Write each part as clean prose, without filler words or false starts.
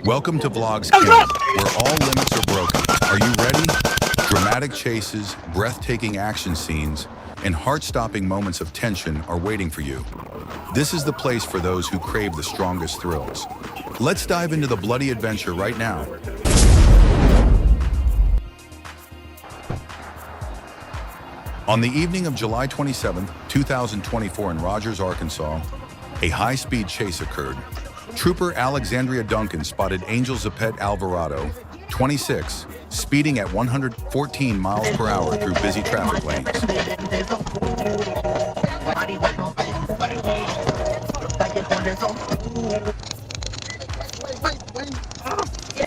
Welcome to Vlogs King, where all limits are broken. Are you ready? Dramatic chases, breathtaking action scenes, and heart-stopping moments of tension are waiting for you. This is the place for those who crave the strongest thrills. Let's dive into the bloody adventure right now. On the evening of July 27, 2024 in Rogers, Arkansas, a high-speed chase occurred. Trooper Alexandria Duncan spotted Angel Zapet Alvarado, 26, speeding at 114 miles per hour through busy traffic lanes.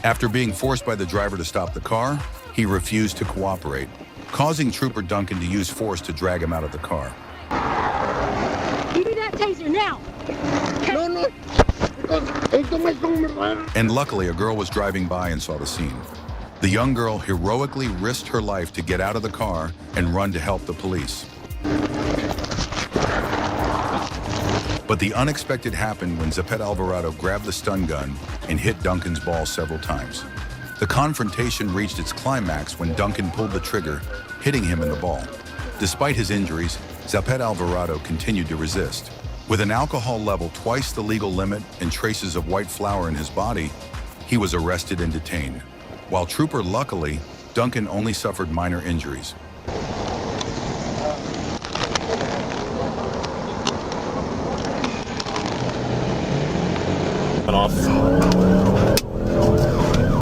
After being forced by the driver to stop the car, he refused to cooperate, causing Trooper Duncan to use force to drag him out of the car. Give me that taser now! No. And luckily, a girl was driving by and saw the scene. The young girl heroically risked her life to get out of the car and run to help the police. But the unexpected happened when Zapet Alvarado grabbed the stun gun and hit Duncan's ball several times. The confrontation reached its climax when Duncan pulled the trigger, hitting him in the ball. Despite his injuries, Zapet Alvarado continued to resist. With an alcohol level twice the legal limit and traces of white flour in his body, he was arrested and detained. While Trooper luckily, Duncan only suffered minor injuries.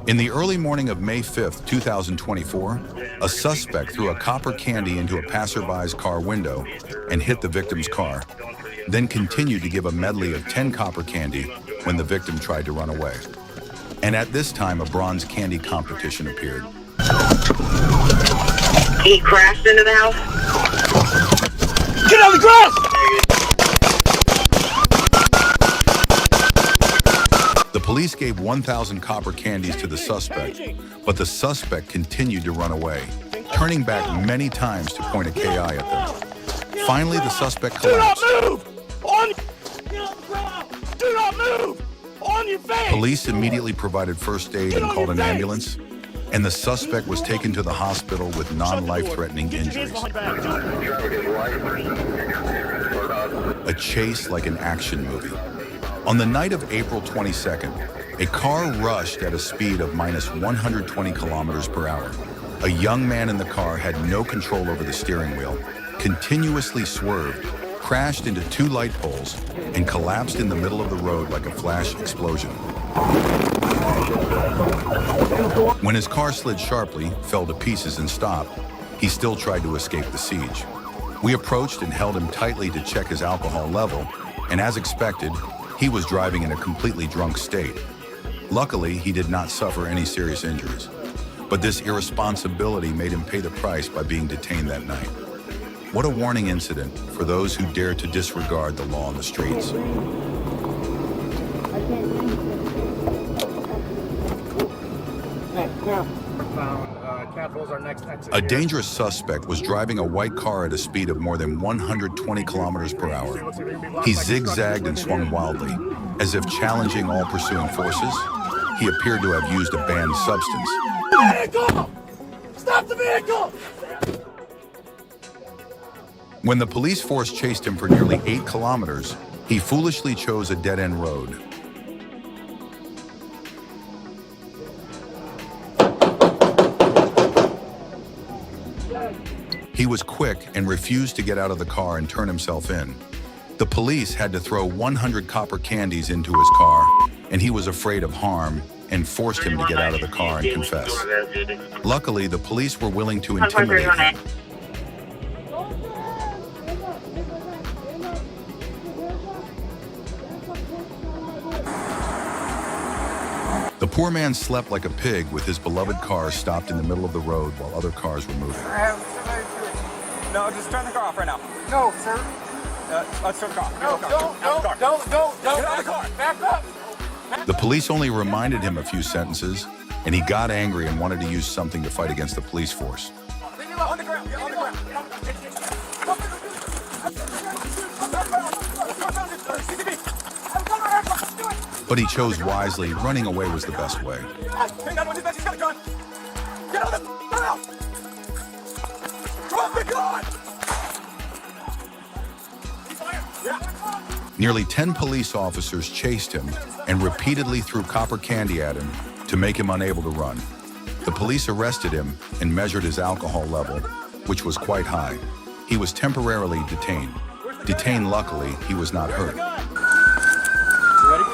In the early morning of May 5th, 2024, a suspect threw a copper candy into a passerby's car window and hit the victim's car, then continued to give a medley of 10 copper candy when the victim tried to run away. And at this time, a bronze candy competition appeared. He crashed into the house. Get on the grass! The police gave 1,000 copper candies to the suspect, but the suspect continued to run away, turning back many times to point a KI at them. Finally, the suspect collapsed. Do not move! Do not move! On your face! Police immediately provided first aid and called an ambulance, and the suspect was taken to the hospital with non-life-threatening injuries. A chase like an action movie. On the night of April 22nd, a car rushed at a speed of minus 120 kilometers per hour. A young man in the car had no control over the steering wheel, continuously swerved, crashed into two light poles, and collapsed in the middle of the road like a flash explosion. When his car slid sharply, fell to pieces, and stopped, he still tried to escape the siege. We approached and held him tightly to check his alcohol level, and as expected, he was driving in a completely drunk state. Luckily, he did not suffer any serious injuries, but this irresponsibility made him pay the price by being detained that night. What a warning incident for those who dare to disregard the law on the streets. A dangerous suspect was driving a white car at a speed of more than 120 kilometers per hour. He zigzagged and swung wildly, as if challenging all pursuing forces. He appeared to have used a banned substance. Vehicle! Stop the vehicle! When the police force chased him for nearly 8 kilometers, he foolishly chose a dead-end road. He was quick and refused to get out of the car and turn himself in. The police had to throw 100 copper candies into his car, and he was afraid of harm and forced him to get out of the car and confess. Luckily, the police were willing to intimidate him. The poor man slept like a pig with his beloved car stopped in the middle of the road while other cars were moving. No, just turn the car off right now. No, sir. Let's turn the car off. Don't. Get out of the car. Back up. The police only reminded him a few sentences, and he got angry and wanted to use something to fight against the police force. On the ground. Get on the ground. But he chose wisely. Running away was the best way. Hang on, he's got a gun. Get out of the house. Drop the gun. Yeah. Nearly 10 police officers chased him and repeatedly threw copper candy at him to make him unable to run. The police arrested him and measured his alcohol level, which was quite high. He was temporarily detained. Luckily, he was not hurt. Ready?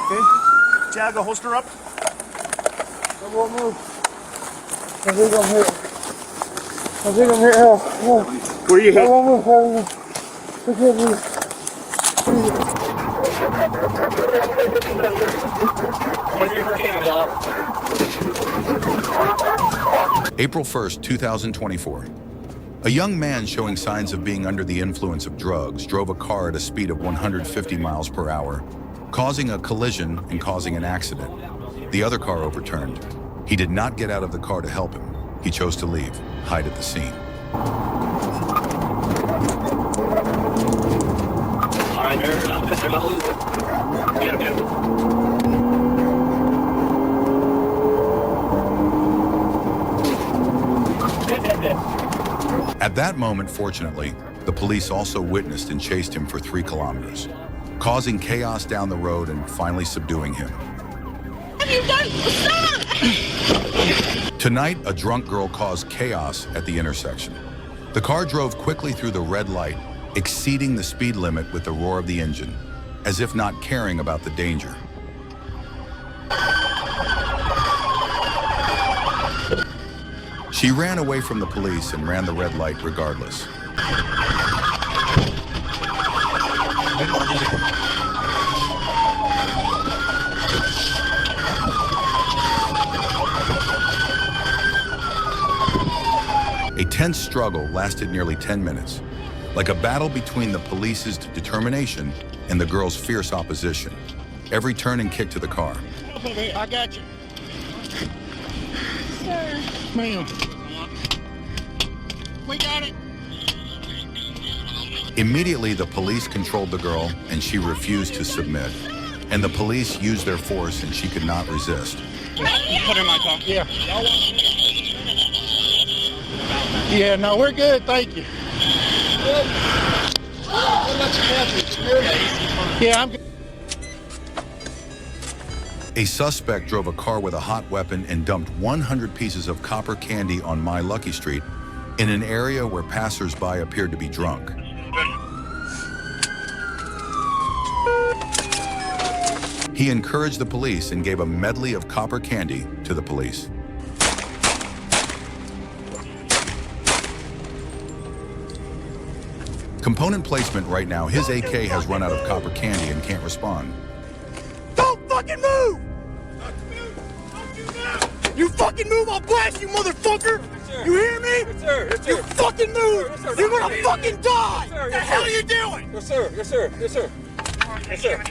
Okay. Jag, holster up. I won't move. I think I'm hit. I think I'm hit. Hell, no. Where you I hit? won't move. I won't move. I can't move. April 1st, 2024. A young man showing signs of being under the influence of drugs drove a car at a speed of 150 miles per hour, causing a collision and causing an accident. The other car overturned. He did not get out of the car to help him. He chose to leave, hide at the scene. At that moment, fortunately, the police also witnessed and chased him for 3 kilometers, causing chaos down the road and finally subduing him. What have you done? Stop! Tonight, a drunk girl caused chaos at the intersection. The car drove quickly through the red light, exceeding the speed limit with the roar of the engine, as if not caring about the danger. She ran away from the police and ran the red light regardless. A tense struggle lasted nearly 10 minutes, like a battle between the police's determination and the girl's fierce opposition. Every turn and kick to the car. I got you. Sir. Ma'am. We got it. Immediately, the police controlled the girl and she refused to submit. And the police used their force and she could not resist. Put her in my car. Yeah. Yeah, no, we're good. Thank you. Good. Yeah, I'm good. A suspect drove a car with a hot weapon and dumped 100 pieces of copper candy on My Lucky Street in an area where passers-by appeared to be drunk. He encouraged the police and gave a medley of copper candy to the police. Component placement right now, his AK has run out of copper candy and can't respond. Don't fucking move! You fucking move, I'll blast you, motherfucker! Yes, You hear me? Yes, sir. Yes, sir. You fucking move! Yes, sir. You're gonna fucking die! Yes, sir. What the Yes, hell sir. are you doing? Yes, sir. Yes, sir. Yes, sir. Yes, sir.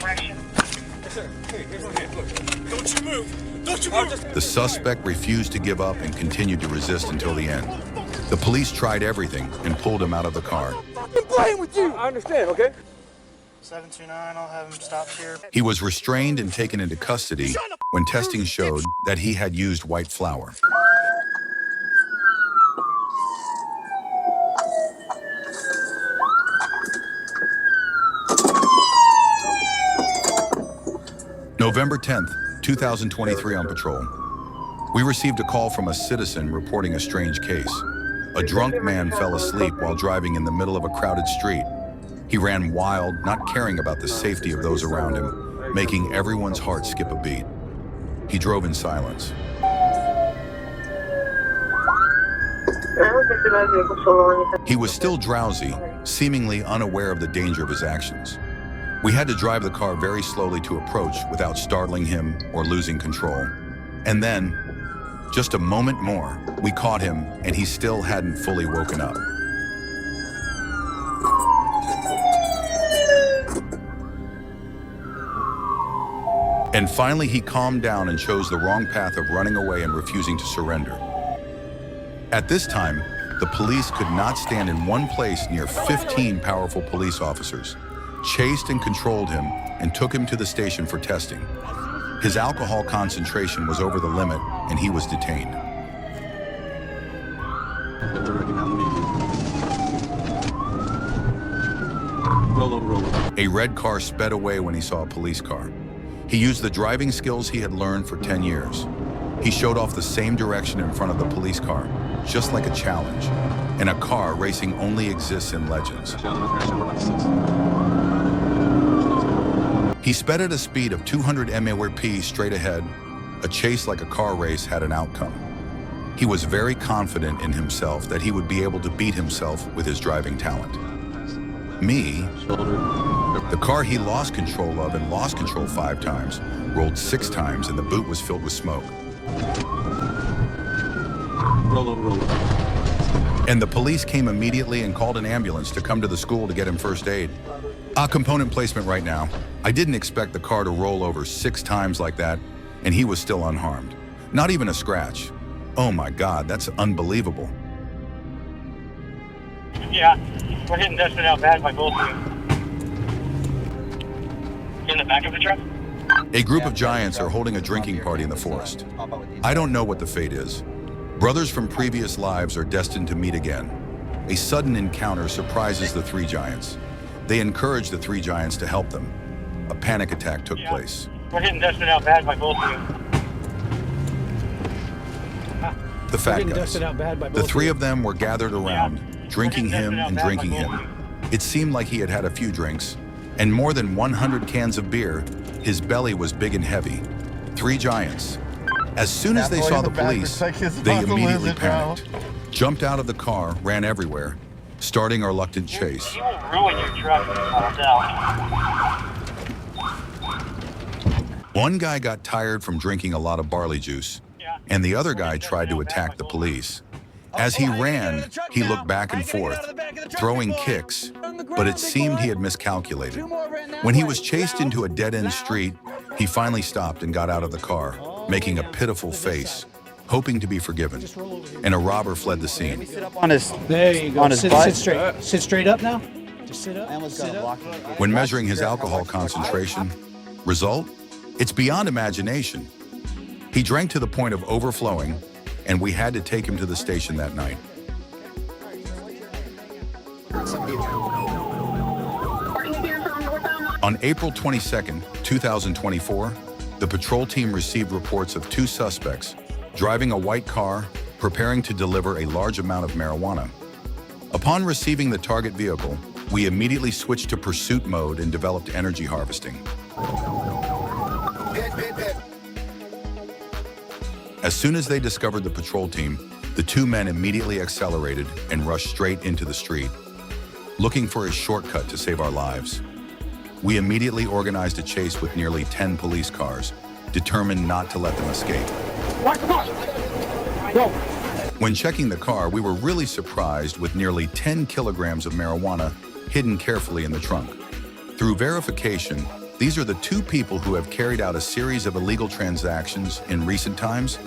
Yes, sir. Hey, here's my hand. Look. Don't you move! Don't you I'll move! just... The suspect refused to give up and continued to resist until the end. The police tried everything and pulled him out of the car. I'm playing with you! I understand, okay? 729, I'll have him stopped here. He was restrained and taken into custody when testing showed that he had used white flour. November 10th, 2023 on patrol. We received a call from a citizen reporting a strange case. A drunk man fell asleep while driving in the middle of a crowded street. He ran wild, not caring about the safety of those around him, making everyone's heart skip a beat. He drove in silence. He was still drowsy, seemingly unaware of the danger of his actions. We had to drive the car very slowly to approach without startling him or losing control. And then, just a moment more, we caught him and he still hadn't fully woken up. And finally, he calmed down and chose the wrong path of running away and refusing to surrender. At this time, the police could not stand in one place near 15 powerful police officers. chased and controlled him, and took him to the station for testing. His alcohol concentration was over the limit, and he was detained. A red car sped away when he saw a police car. He used the driving skills he had learned for 10 years. He showed off the same direction in front of the police car, just like a challenge. And a car racing only exists in legends. He sped at a speed of 200 mph straight ahead. A chase like a car race had an outcome. He was very confident in himself that he would be able to beat himself with his driving talent. Me, the car he lost control of and lost control 5 times, rolled 6 times and the boot was filled with smoke. And the police came immediately and called an ambulance to come to the school to get him first aid. Component placement right now. I didn't expect the car to roll over 6 times like that, and he was still unharmed. Not even a scratch. Oh my God, that's unbelievable. Yeah, we're getting dusted out bad by both of you. In the back of the truck? A group of giants are holding a drinking party in the forest. I don't know what the fate is. Brothers from previous lives are destined to meet again. A sudden encounter surprises the 3 giants. They encourage the 3 giants to help them. A panic attack took place. We're getting dusted out bad by both of you. The fat guys. The 3 of them were gathered around, drinking him and drinking him. It seemed like he had had a few drinks, and more than 100 cans of beer. His belly was big and heavy. 3 giants. As soon as they saw the police, they immediately panicked, jumped out of the car, ran everywhere, starting a reluctant chase. He will ruin your truck if he falls out. One guy got tired from drinking a lot of barley juice, and the other guy tried to attack the police. As he ran, he looked back and forth, throwing kicks, but it seemed he had miscalculated. When he was chased into a dead-end street, he finally stopped and got out of the car, making a pitiful face, hoping to be forgiven. And a robber fled the scene. There you go. Sit straight. Sit straight up now. Just sit up. Sit up. When measuring his alcohol concentration, result? It's beyond imagination. He drank to the point of overflowing, and we had to take him to the station that night. On April 22nd, 2024, the patrol team received reports of 2 suspects driving a white car, preparing to deliver a large amount of marijuana. Upon receiving the target vehicle, we immediately switched to pursuit mode and developed energy harvesting. As soon as they discovered the patrol team, the 2 men immediately accelerated and rushed straight into the street, looking for a shortcut to save our lives. We immediately organized a chase with nearly 10 police cars, determined not to let them escape. When checking the car, we were really surprised with nearly 10 kilograms of marijuana hidden carefully in the trunk. Through verification, these are the 2 people who have carried out a series of illegal transactions in recent times,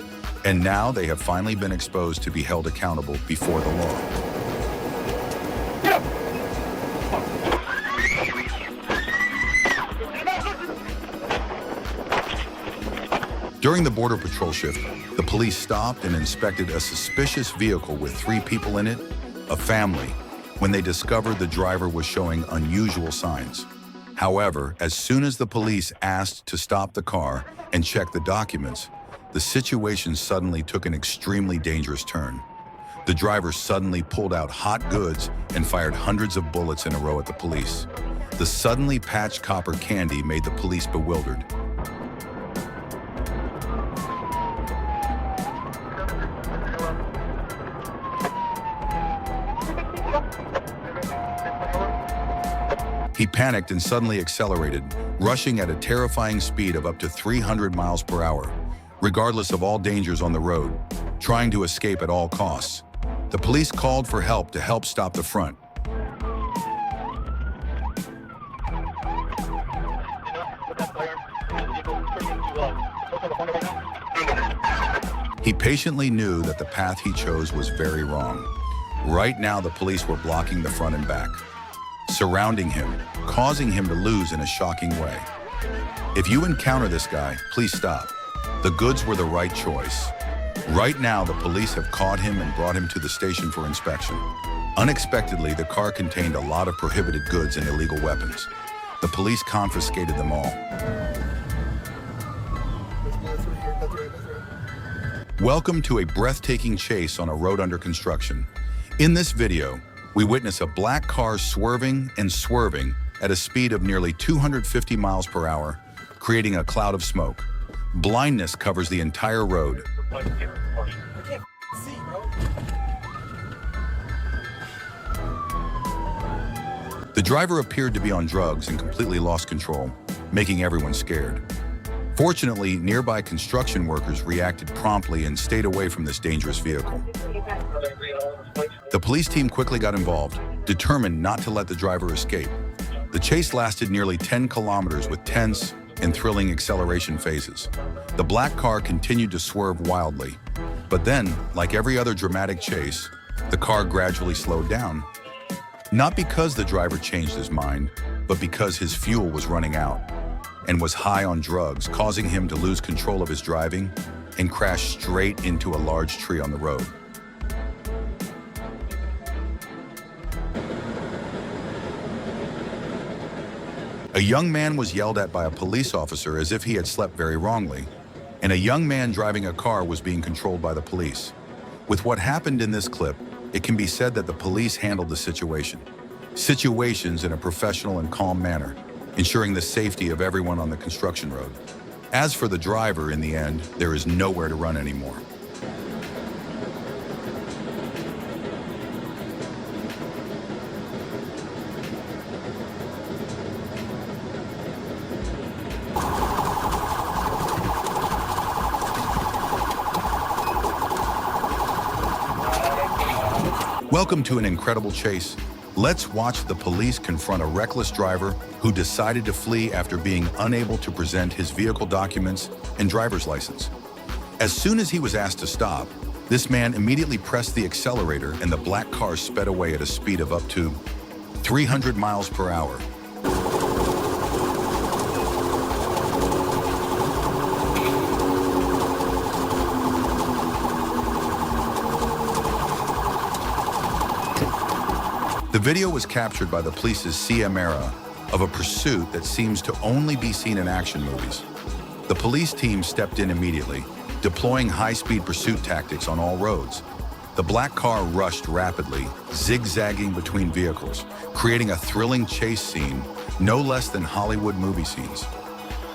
and now they have finally been exposed to be held accountable before the law. During the Border Patrol shift, the police stopped and inspected a suspicious vehicle with 3 people in it, a family, when they discovered the driver was showing unusual signs. However, as soon as the police asked to stop the car and check the documents, the situation suddenly took an extremely dangerous turn. The driver suddenly pulled out hot goods and fired hundreds of bullets in a row at the police. The suddenly patched copper candy made the police bewildered. He panicked and suddenly accelerated, rushing at a terrifying speed of up to 300 miles per hour, regardless of all dangers on the road, trying to escape at all costs. The police called for help to help stop the front. He patiently knew that the path he chose was very wrong. Right now, the police were blocking the front and back. surrounding him, causing him to lose in a shocking way. If you encounter this guy, please stop. The goods were the right choice. Right now, the police have caught him and brought him to the station for inspection. Unexpectedly, the car contained a lot of prohibited goods and illegal weapons. The police confiscated them all. Welcome to a breathtaking chase on a road under construction. In this video, we witness a black car swerving and swerving at a speed of nearly 250 miles per hour, creating a cloud of smoke. Blindness covers the entire road. The driver appeared to be on drugs and completely lost control, making everyone scared. Fortunately, nearby construction workers reacted promptly and stayed away from this dangerous vehicle. The police team quickly got involved, determined not to let the driver escape. The chase lasted nearly 10 kilometers with tense and thrilling acceleration phases. The black car continued to swerve wildly, but then, like every other dramatic chase, the car gradually slowed down. Not because the driver changed his mind, but because his fuel was running out and was high on drugs, causing him to lose control of his driving and crash straight into a large tree on the road. A young man was yelled at by a police officer as if he had slept very wrongly, and a young man driving a car was being controlled by the police. With what happened in this clip, it can be said that the police handled the situations in a professional and calm manner, ensuring the safety of everyone on the construction road. As for the driver, in the end, there is nowhere to run anymore. Welcome to an incredible chase. Let's watch the police confront a reckless driver who decided to flee after being unable to present his vehicle documents and driver's license. As soon as he was asked to stop, this man immediately pressed the accelerator and the black car sped away at a speed of up to 300 miles per hour. The video was captured by the police's camera of a pursuit that seems to only be seen in action movies. The police team stepped in immediately, deploying high-speed pursuit tactics on all roads. The black car rushed rapidly, zigzagging between vehicles, creating a thrilling chase scene no less than Hollywood movie scenes.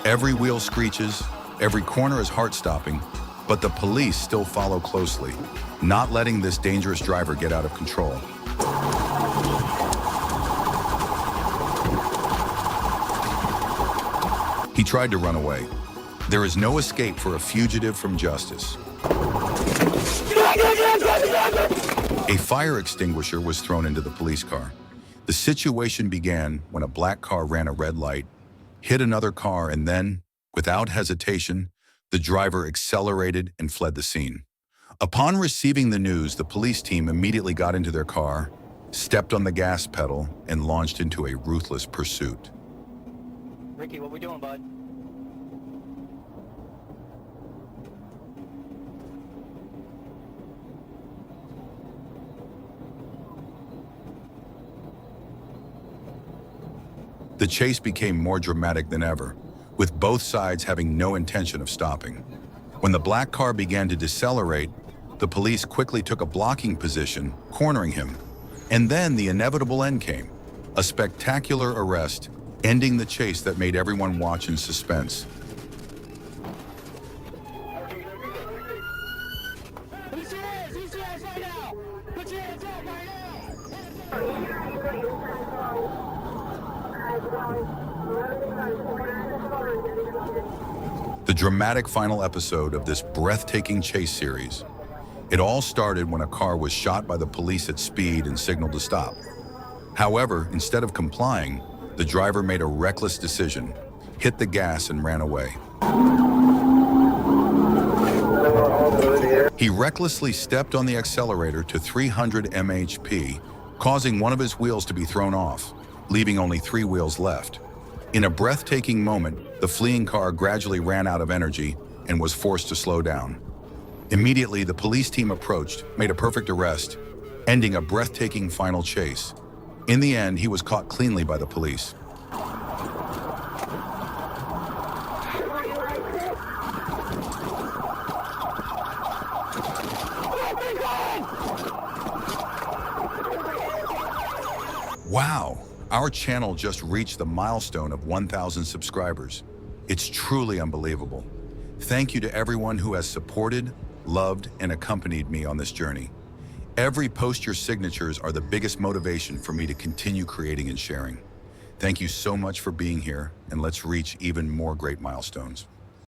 Every wheel screeches, every corner is heart-stopping, but the police still follow closely, not letting this dangerous driver get out of control. He tried to run away. There is no escape for a fugitive from justice. A fire extinguisher was thrown into the police car. The situation began when a black car ran a red light, hit another car, and then, without hesitation, the driver accelerated and fled the scene. Upon receiving the news, the police team immediately got into their car, stepped on the gas pedal, and launched into a ruthless pursuit. Ricky, what we doing, bud? The chase became more dramatic than ever, with both sides having no intention of stopping. When the black car began to decelerate, the police quickly took a blocking position, cornering him. And then the inevitable end came, a spectacular arrest, ending the chase that made everyone watch in suspense. The dramatic final episode of this breathtaking chase series. It all started when a car was shot by the police at speed and signaled to stop. However, instead of complying, the driver made a reckless decision, hit the gas and ran away. He recklessly stepped on the accelerator to 300 mhp, causing one of his wheels to be thrown off. leaving only 3 wheels left. In a breathtaking moment, the fleeing car gradually ran out of energy and was forced to slow down. Immediately, the police team approached, made a perfect arrest, ending a breathtaking final chase. In the end, he was caught cleanly by the police. Wow, our channel just reached the milestone of 1,000 subscribers. It's truly unbelievable. Thank you to everyone who has supported, loved, and accompanied me on this journey. Every post your signatures are the biggest motivation for me to continue creating and sharing. Thank you so much for being here, and let's reach even more great milestones.